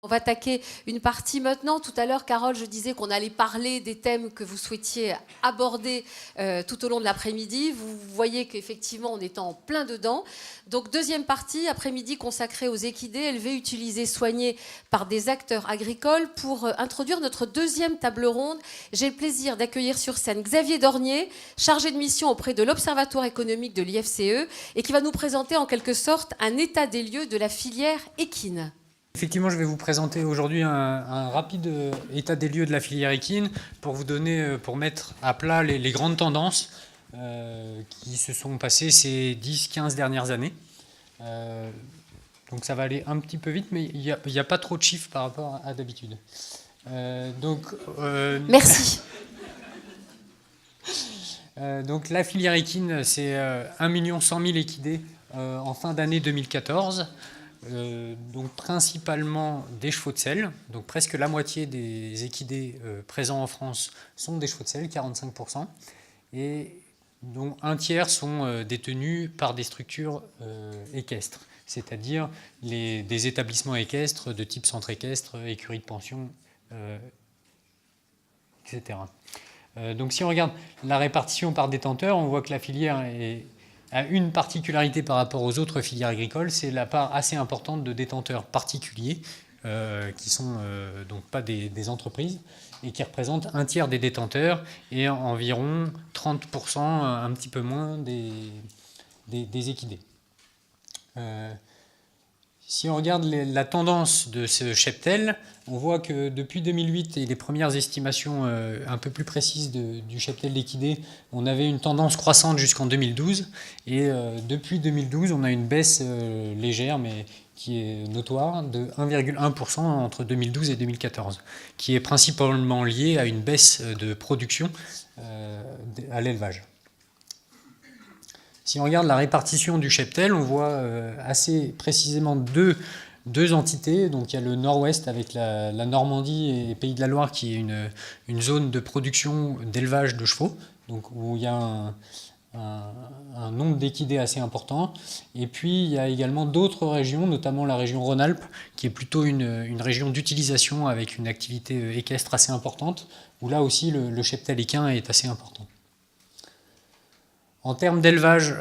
On va attaquer une partie maintenant. Tout à l'heure, Carole, je disais qu'on allait parler des thèmes que vous souhaitiez aborder tout au long de l'après-midi. Vous voyez qu'effectivement, on est en plein dedans. Donc, deuxième partie, après-midi consacrée aux équidés, élevés, utilisés, soignés par des acteurs agricoles. Pour introduire notre deuxième table ronde, j'ai le plaisir d'accueillir sur scène Xavier Dornier, chargé de mission auprès de l'Observatoire économique de l'IFCE, et qui va nous présenter en quelque sorte un état des lieux de la filière équine. Effectivement, je vais vous présenter aujourd'hui un rapide état des lieux de la filière équine pour vous donner, pour mettre à plat les grandes tendances qui se sont passées ces 10-15 dernières années. Donc ça va aller un petit peu vite, mais il n'y a pas trop de chiffres par rapport à d'habitude. Merci. Donc la filière équine, c'est 1 100 000 équidés en fin d'année 2014. Donc principalement des chevaux de selle, donc presque la moitié des équidés présents en France sont des chevaux de selle, 45%, et dont un tiers sont détenus par des structures équestres, c'est-à-dire des établissements équestres de type centre équestre, écurie de pension, etc. Donc si on regarde la répartition par détenteur, on voit que la filière a une particularité par rapport aux autres filières agricoles, c'est la part assez importante de détenteurs particuliers, qui ne sont donc pas des entreprises, et qui représentent un tiers des détenteurs et environ 30%, un petit peu moins, des équidés. Si on regarde la tendance de ce cheptel, on voit que depuis 2008 et les premières estimations un peu plus précises du cheptel d'équidés, on avait une tendance croissante jusqu'en 2012. Et depuis 2012, on a une baisse légère, mais qui est notoire, de 1,1% entre 2012 et 2014, qui est principalement liée à une baisse de production à l'élevage. Si on regarde la répartition du cheptel, on voit assez précisément deux entités. Donc il y a le nord-ouest avec la Normandie et Pays de la Loire qui est une zone de production d'élevage de chevaux, donc où il y a un nombre d'équidés assez important. Et puis il y a également d'autres régions, notamment la région Rhône-Alpes, qui est plutôt une région d'utilisation avec une activité équestre assez importante, où là aussi le cheptel équin est assez important. En termes d'élevage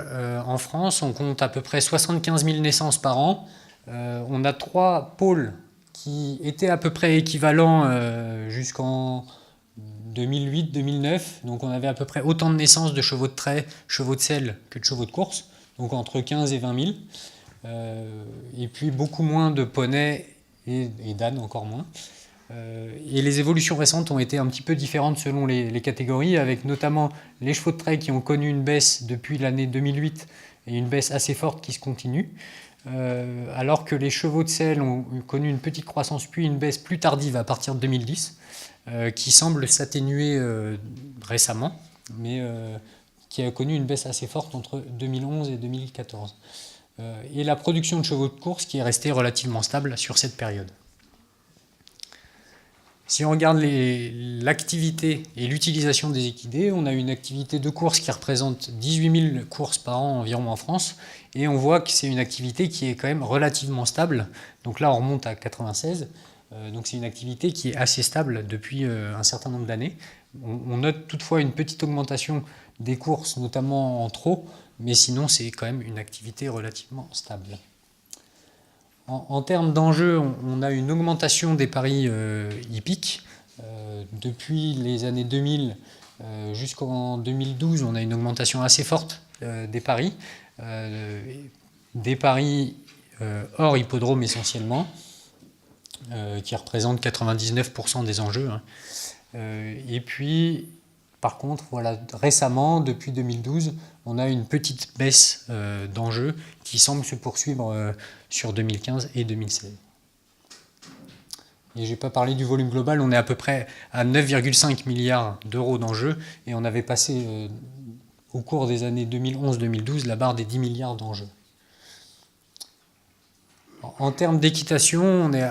en France, on compte à peu près 75 000 naissances par an. On a 3 pôles qui étaient à peu près équivalents jusqu'en 2008-2009. Donc on avait à peu près autant de naissances de chevaux de trait, chevaux de selle que de chevaux de course, donc entre 15 et 20 000. Et puis beaucoup moins de poneys et d'ânes, encore moins. Et les évolutions récentes ont été un petit peu différentes selon les catégories, avec notamment les chevaux de trait qui ont connu une baisse depuis l'année 2008 et une baisse assez forte qui se continue, alors que les chevaux de selle ont connu une petite croissance puis une baisse plus tardive à partir de 2010, qui semble s'atténuer récemment, mais qui a connu une baisse assez forte entre 2011 et 2014. Et la production de chevaux de course qui est restée relativement stable sur cette période. Si on regarde l'activité et l'utilisation des équidés, on a une activité de course qui représente 18 000 courses par an environ en France, et on voit que c'est une activité qui est quand même relativement stable. Donc là, on remonte à 96, donc c'est une activité qui est assez stable depuis un certain nombre d'années. On note toutefois une petite augmentation des courses, notamment en trot, mais sinon c'est quand même une activité relativement stable. En termes d'enjeux, on a une augmentation des paris hippiques. Depuis les années 2000 jusqu'en 2012, on a une augmentation assez forte des paris. Des paris hors hippodrome essentiellement, qui représentent 99% des enjeux. Et puis, par contre, voilà, récemment, depuis 2012, on a une petite baisse d'enjeux qui semble se poursuivre sur 2015 et 2016. Et je n'ai pas parlé du volume global, on est à peu près à 9,5 milliards d'euros d'enjeux, et on avait passé au cours des années 2011-2012 la barre des 10 milliards d'enjeux. En termes d'équitation, on est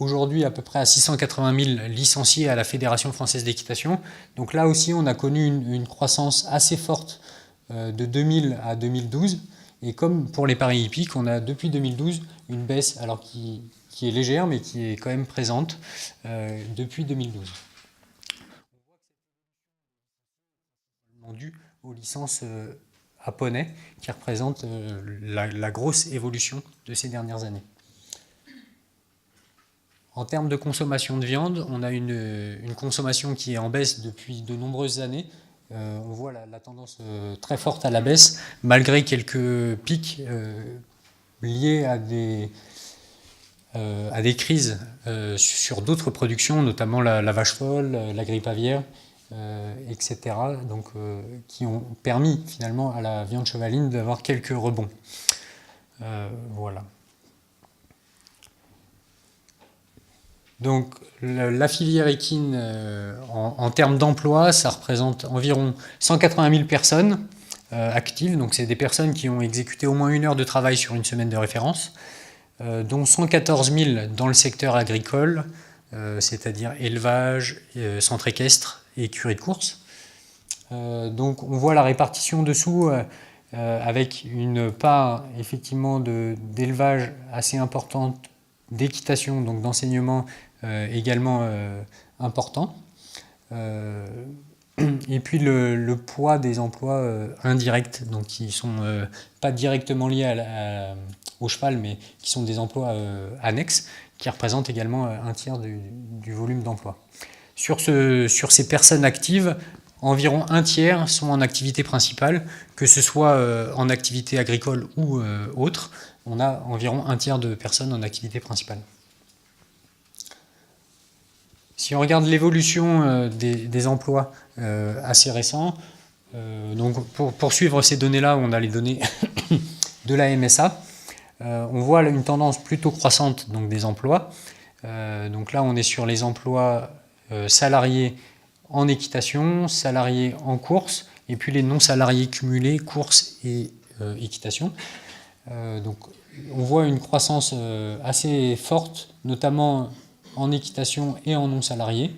aujourd'hui à peu près à 680 000 licenciés à la Fédération française d'équitation. Donc là aussi, on a connu une croissance assez forte de 2000 à 2012. Et comme pour les paris hippiques, on a depuis 2012 une baisse, alors qui est légère, mais qui est quand même présente depuis 2012. Dû aux licences à poney, qui représentent la grosse évolution de ces dernières années. En termes de consommation de viande, on a une consommation qui est en baisse depuis de nombreuses années. On voit la tendance très forte à la baisse, malgré quelques pics liés à des crises sur d'autres productions, notamment la vache folle, la grippe aviaire, etc. Donc, qui ont permis finalement à la viande chevaline d'avoir quelques rebonds. Voilà. Donc la filière équine, en termes d'emploi, ça représente environ 180 000 personnes actives. Donc c'est des personnes qui ont exécuté au moins 1 heure de travail sur une semaine de référence, dont 114 000 dans le secteur agricole, c'est-à-dire élevage, centre équestre et écurie de course. Donc on voit la répartition dessous avec une part effectivement d'élevage assez importante, d'équitation, donc d'enseignement également important. Et puis le poids des emplois indirects, donc qui ne sont pas directement liés au cheval, mais qui sont des emplois annexes, qui représentent également un tiers du volume d'emploi. Sur ces personnes actives, environ un tiers sont en activité principale, que ce soit en activité agricole ou autre. On a environ un tiers de personnes en activité principale. Si on regarde l'évolution des emplois assez récents, donc pour suivre ces données-là, on a les données de la MSA. On voit une tendance plutôt croissante donc des emplois. Donc là, on est sur les emplois salariés en équitation, salariés en course, et puis les non-salariés cumulés, course et équitation. Donc on voit une croissance assez forte, notamment en équitation et en non-salariés.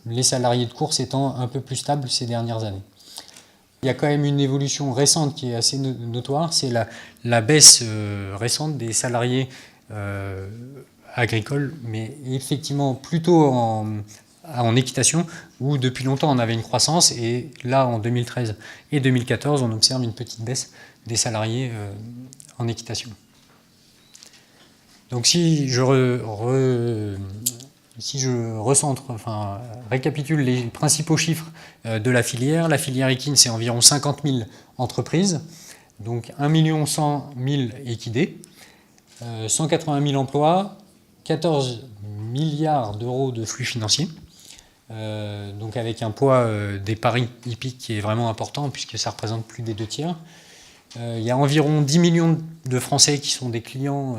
Les salariés de course étant un peu plus stables ces dernières années. Il y a quand même une évolution récente qui est assez notoire, c'est la baisse récente des salariés agricoles, mais effectivement plutôt en équitation, où depuis longtemps on avait une croissance, et là en 2013 et 2014 on observe une petite baisse des salariés en équitation. Donc si je récapitule les principaux chiffres de la filière équine, c'est environ 50 000 entreprises, donc 1 100 000 équidés, 180 000 emplois, 14 milliards d'euros de flux financiers, donc avec un poids des paris hippiques qui est vraiment important puisque ça représente plus des 2 tiers. Il y a environ 10 millions de Français qui sont des clients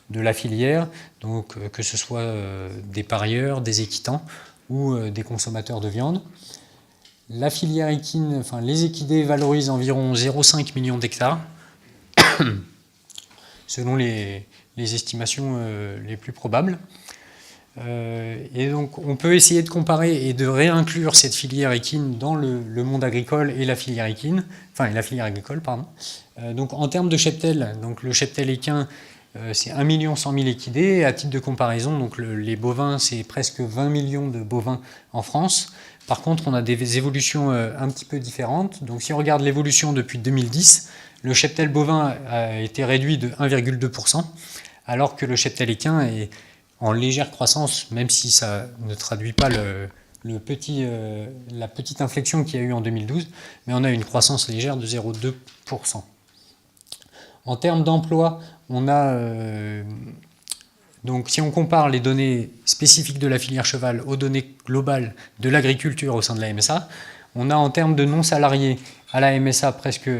de la filière, donc que ce soit des parieurs, des équitants ou des consommateurs de viande. La filière équine, les équidés valorisent environ 0,5 millions d'hectares, selon les estimations les plus probables. Et donc on peut essayer de comparer et de réinclure cette filière équine dans le monde agricole et la filière équine, la filière agricole, pardon. Donc en termes de cheptel, donc le cheptel équin, c'est 1 100 000 équidés. Et à titre de comparaison, donc les bovins, c'est presque 20 millions de bovins en France. Par contre, on a des évolutions un petit peu différentes. Donc si on regarde l'évolution depuis 2010, le cheptel bovin a été réduit de 1,2%, alors que le cheptel équin est en légère croissance, même si ça ne traduit pas la petite inflexion qu'il y a eu en 2012, mais on a une croissance légère de 0,2%. En termes d'emploi, on a donc si on compare les données spécifiques de la filière cheval aux données globales de l'agriculture au sein de la MSA, on a en termes de non-salariés à la MSA presque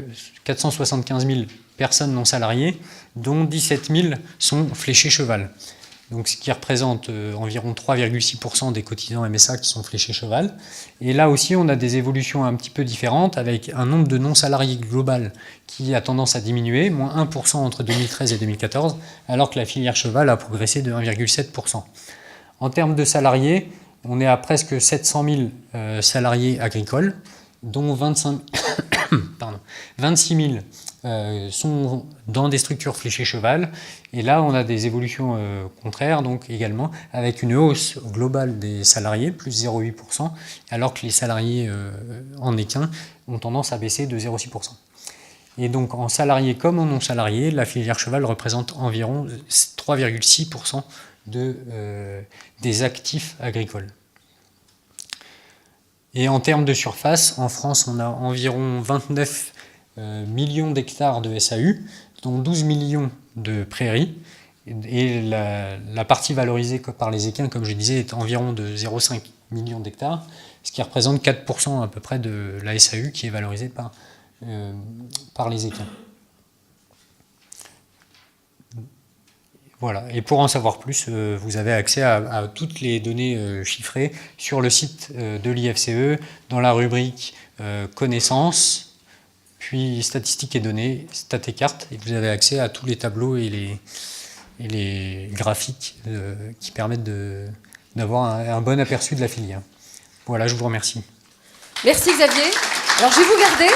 475 000 personnes non salariées, dont 17 000 sont fléchés cheval. Donc, ce qui représente environ 3,6% des cotisants MSA qui sont fléchés cheval. Et là aussi, on a des évolutions un petit peu différentes, avec un nombre de non-salariés global qui a tendance à diminuer, moins 1% entre 2013 et 2014, alors que la filière cheval a progressé de 1,7%. En termes de salariés, on est à presque 700 000 salariés agricoles, dont 26 000 sont dans des structures fléchées cheval. Et là, on a des évolutions contraires, donc également avec une hausse globale des salariés, plus 0,8%, alors que les salariés en équin ont tendance à baisser de 0,6%. Et donc en salariés comme en non salariés, la filière cheval représente environ 3,6% des actifs agricoles. Et en termes de surface, en France, on a environ 29 millions d'hectares de SAU, dont 12 millions de prairies. Et la partie valorisée par les équins, comme je disais, est environ de 0,5 millions d'hectares, ce qui représente 4% à peu près de la SAU qui est valorisée par les équins. Voilà. Et pour en savoir plus, vous avez accès à toutes les données chiffrées sur le site de l'IFCE, dans la rubrique connaissances, puis statistiques et données, stats et cartes, et vous avez accès à tous les tableaux et les graphiques qui permettent d'avoir un bon aperçu de la filière. Voilà, je vous remercie. Merci Xavier. Alors je vais vous garder.